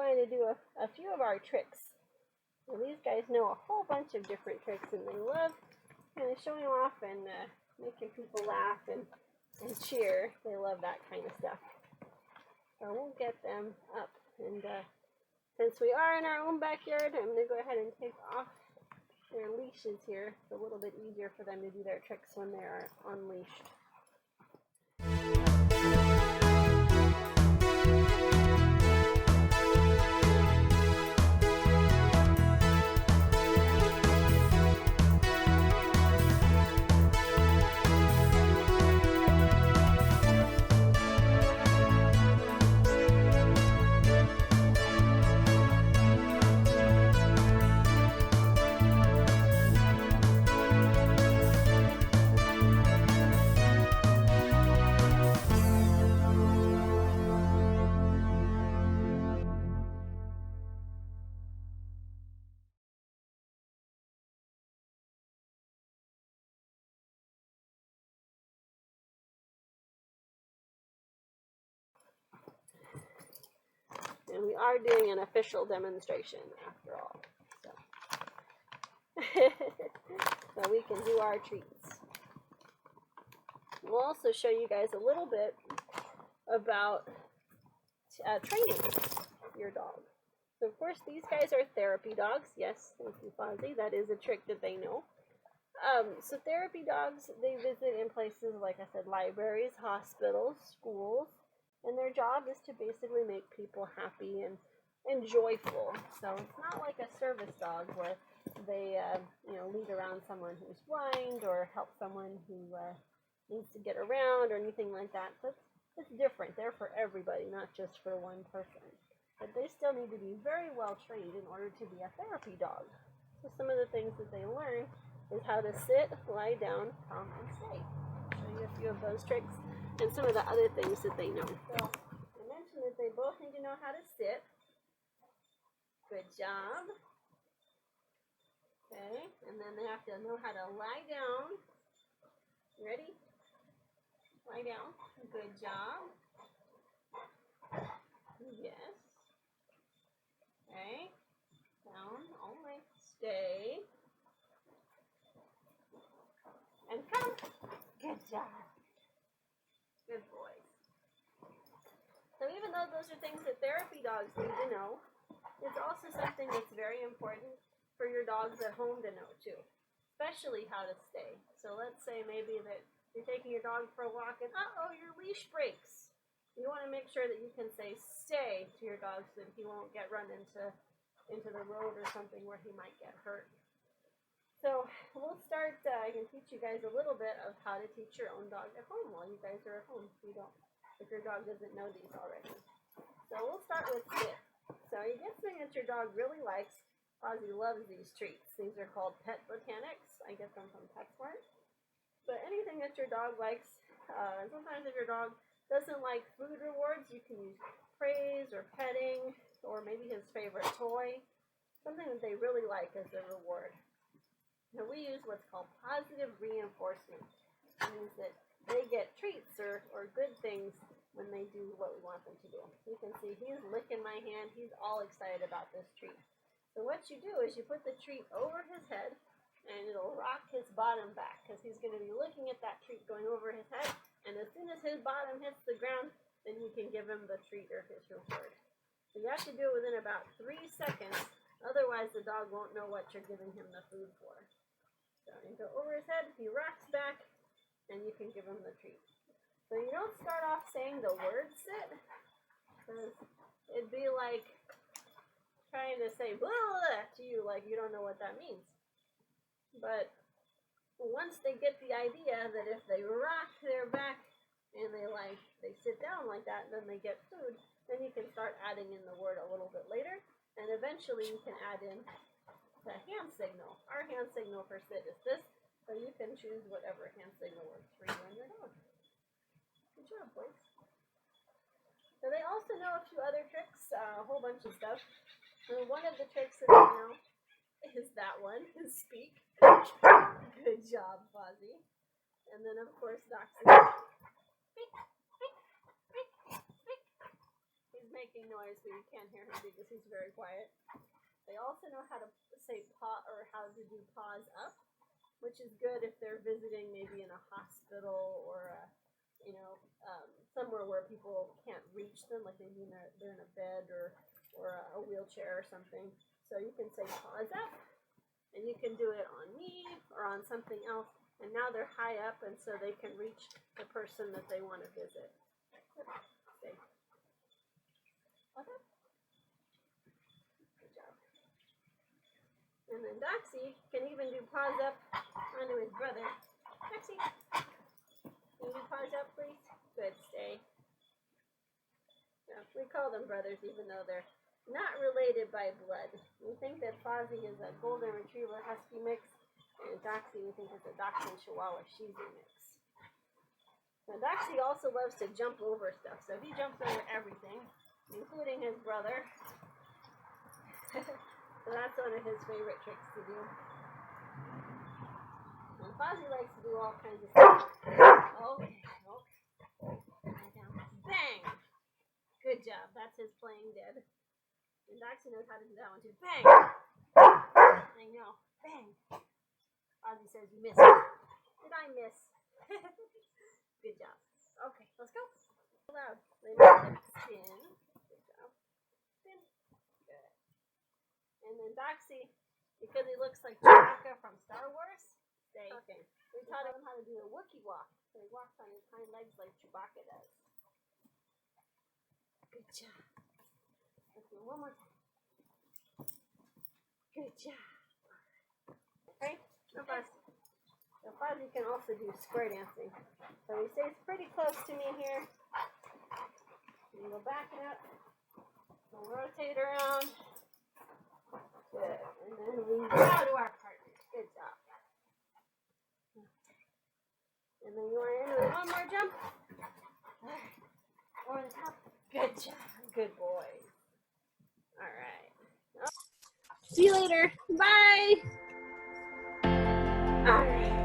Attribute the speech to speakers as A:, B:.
A: going to do a few of our tricks. Well, these guys know a whole bunch of different tricks, and they love kind of showing off and making people laugh and cheer. They love that kind of stuff. So we'll get them up. And since we are in our own backyard, I'm going to go ahead and take off their leashes here. It's a little bit easier for them to do their tricks when they are unleashed. And we are doing an official demonstration after all. So we can do our treats. We'll also show you guys a little bit about training your dog. So of course these guys are therapy dogs. Yes, thank you, Fozzy. That is a trick that they know. So therapy dogs, they visit in places, like I said, libraries, hospitals, schools. And their job is to basically make people happy and joyful. So it's not like a service dog where they, lead around someone who's blind or help someone who needs to get around or anything like that. So it's different. They're for everybody, not just for one person. But they still need to be very well trained in order to be a therapy dog. So some of the things that they learn is how to sit, lie down, come, and stay. I'll show you a few of those tricks. And some of the other things that they know. So I mentioned that they both need to know how to sit. Good job. Okay, and then they have to know how to lie down. Ready? Lie down. Good job. Yes. Okay. Down. All right. Stay. And come. Good job. Good boys. So even though those are things that therapy dogs need to know, it's also something that's very important for your dogs at home to know too, especially how to stay. So let's say maybe that you're taking your dog for a walk and your leash breaks. You want to make sure that you can say stay to your dog so that he won't get run into the road or something where he might get hurt. So we'll start, I can teach you guys a little bit of how to teach your own dog at home while you guys are at home if your dog doesn't know these already. So we'll start with sit. So you get something that your dog really likes. Fozzy loves these treats. These are called Pet Botanics. I get them from PetSmart. But anything that your dog likes, sometimes if your dog doesn't like food rewards, you can use praise or petting or maybe his favorite toy. Something that they really like as a reward. Now we use what's called positive reinforcement. It means that they get treats or good things when they do what we want them to do. You can see he's licking my hand. He's all excited about this treat. So what you do is you put the treat over his head and it'll rock his bottom back because he's going to be looking at that treat going over his head. And as soon as his bottom hits the ground, then you can give him the treat or his reward. So you have to do it within about 3 seconds. Otherwise the dog won't know what you're giving him the food for. So you go over his head, he rocks back, and you can give him the treat. So you don't start off saying the word sit, because it'd be like trying to say blah to you, like you don't know what that means. But once they get the idea that if they rock their back and they sit down like that, and then they get food, then you can start adding in the word a little bit later, and eventually you can add in the hand signal. Our hand signal for sit is this, so you can choose whatever hand signal works for you and your dog. Good job, boys. So they also know a few other tricks, a whole bunch of stuff. So one of the tricks that they know is that one, is speak. Good job, Fozzy. And then of course Doxie. Speak, speak, speak, speak. He's making noise, but you can't hear him because he's very quiet. They also know how to say paw, or how to do paws up, which is good if they're visiting maybe in a hospital or somewhere where people can't reach them, like maybe they're in a bed or a wheelchair or something. So you can say paws up, and you can do it on me or on something else. And now they're high up, and so they can reach the person that they want to visit. Okay. Good job. And then Doxie can even do paws up onto his brother. Doxie, can you do paws up, please? Good, stay. Yeah, we call them brothers, even though they're not related by blood. We think that Fozzy is a golden retriever husky mix, and Doxie we think is a Dachshund Chihuahua shih tzu mix. Now Doxie also loves to jump over stuff, so he jumps over everything, including his brother. So that's one of his favorite tricks to do. And Fozzy likes to do all kinds of stuff. Okay. Bang! Good job. That's his playing dead. And Doxie knows how to do that one too. Bang! I know. Bang! Fozzy says you missed. Did I miss? Good job. Okay, let's go. Loud. Spin. Good job. Spin. Good. And then Doxie, because he looks like Chewbacca from Star Wars, stay. Okay. We taught him how to do a Wookiee walk. So he walks on his hind legs like Chewbacca does. Good job. Let's do it one more time. Good job. Okay? No fuss. So Fozzy can also do square dancing. So he stays pretty close to me here. And we'll back it up. We'll rotate around. Good. And then we bow to our partner. Good job. And then you want to end with one more jump. Over the top. Good job. Good boy. All right. See you later. Bye. All right.